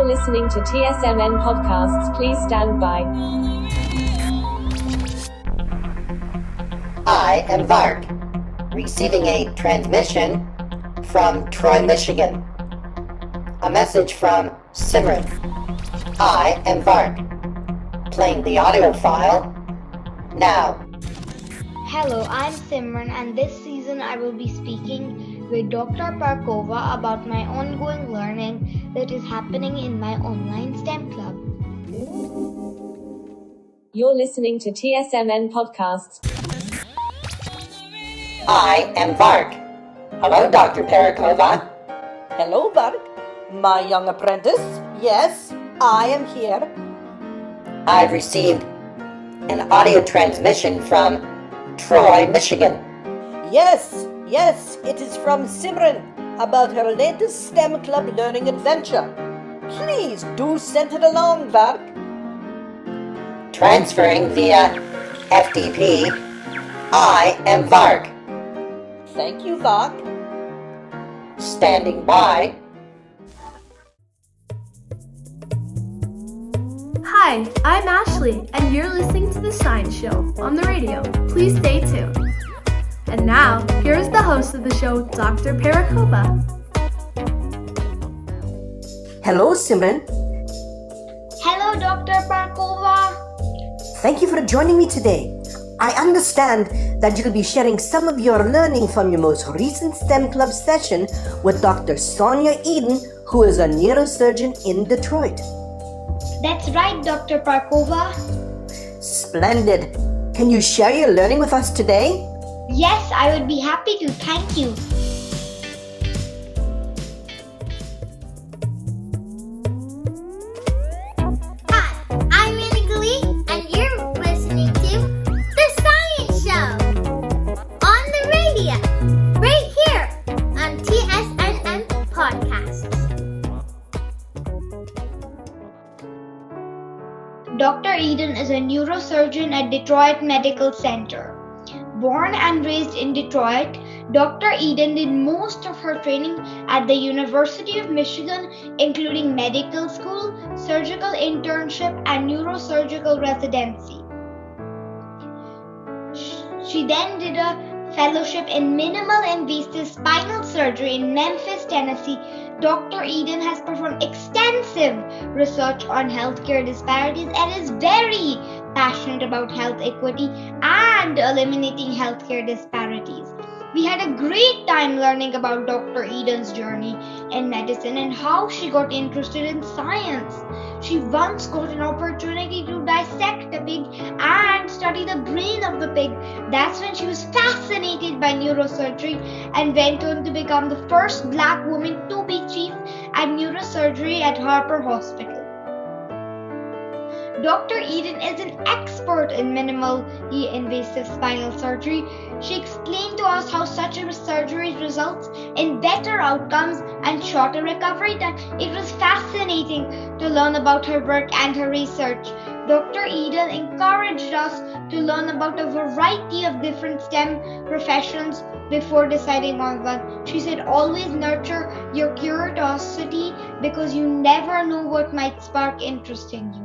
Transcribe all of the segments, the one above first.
listening to TSMN podcasts. Please stand by. I am Vark, receiving a transmission from Troy, Michigan. A message from Simran. I am Vark, playing the audio file now. Hello, I'm Simran, and this season I will be speaking with Dr. Parkova about my ongoing learning that is happening in my online STEM club. You're listening to TSMN podcasts. I am Vark. Hello, Dr. Parakova. Hello, Vark. My young apprentice. Yes, I am here. I've received an audio transmission from Troy, Michigan. Yes, it is from Simran about her latest STEMclub learning adventure. Please do send it along, Vark. Transferring via FTP. I am Vark. Thank you, Vark. Standing by. Hi, I'm Ashley, and you're listening to The Science Show on the radio. Please stay tuned. And now, here's the host of the show, Dr. Parakova. Hello, Simran. Hello, Dr. Parkova. Thank you for joining me today. I understand that you'll be sharing some of your learning from your most recent STEM Club session with Dr. Sonia Eden, who is a neurosurgeon in Detroit. That's right, Dr. Parkova. Splendid. Can you share your learning with us today? Yes, I would be happy to. Thank you. Hi, I'm Minnie Glee, and you're listening to The Science Show on the radio, right here on TSMN Podcasts. Dr. Eden is a neurosurgeon at Detroit Medical Center. Born and raised in Detroit, Dr. Eden did most of her training at the University of Michigan, including medical school, surgical internship, and neurosurgical residency. She then did a fellowship in minimal invasive spinal surgery in Memphis, Tennessee. Dr. Eden has performed extensive research on healthcare disparities and is very passionate about health equity and eliminating healthcare disparities. We had a great time learning about Dr. Eden's journey in medicine and how she got interested in science. She once got an opportunity to dissect a pig and study the brain of the pig. That's when she was fascinated by neurosurgery and went on to become the first Black woman to be chief at neurosurgery at Harper Hospital. Dr. Eden is an expert in minimally invasive spinal surgery. She explained to us how such a surgery results in better outcomes and shorter recovery time. It was fascinating to learn about her work and her research. Dr. Eden encouraged us to learn about a variety of different STEM professions before deciding on one. She said, always nurture your curiosity because you never know what might spark interest in you.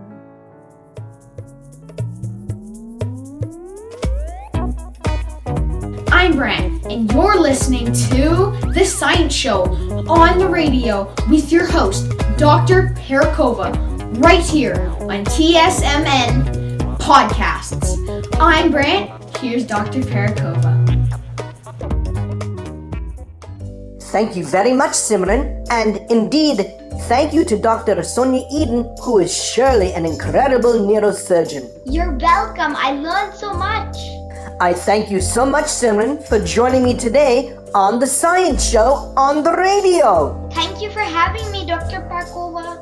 I'm Brant, and you're listening to The Science Show on the radio with your host, Dr. Parakova, right here on TSMN Podcasts. I'm Brant, here's Dr. Parakova. Thank you very much, Simran, and indeed, thank you to Dr. Sonia Eden, who is surely an incredible neurosurgeon. You're welcome. I learned so much. I thank you so much, Simran, for joining me today on The Science Show on the radio. Thank you for having me, Dr. Parkova.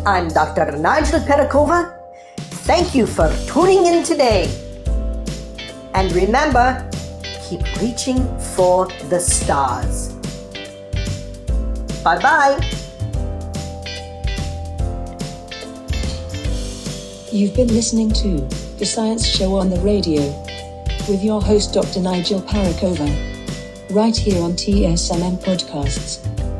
I'm Dr. Nigel Parakova. Thank you for tuning in today. And remember, keep reaching for the stars. Bye-bye. You've been listening to The Science Show on the radio with your host Dr. Nigel Parakova. right here on TSMN Podcasts.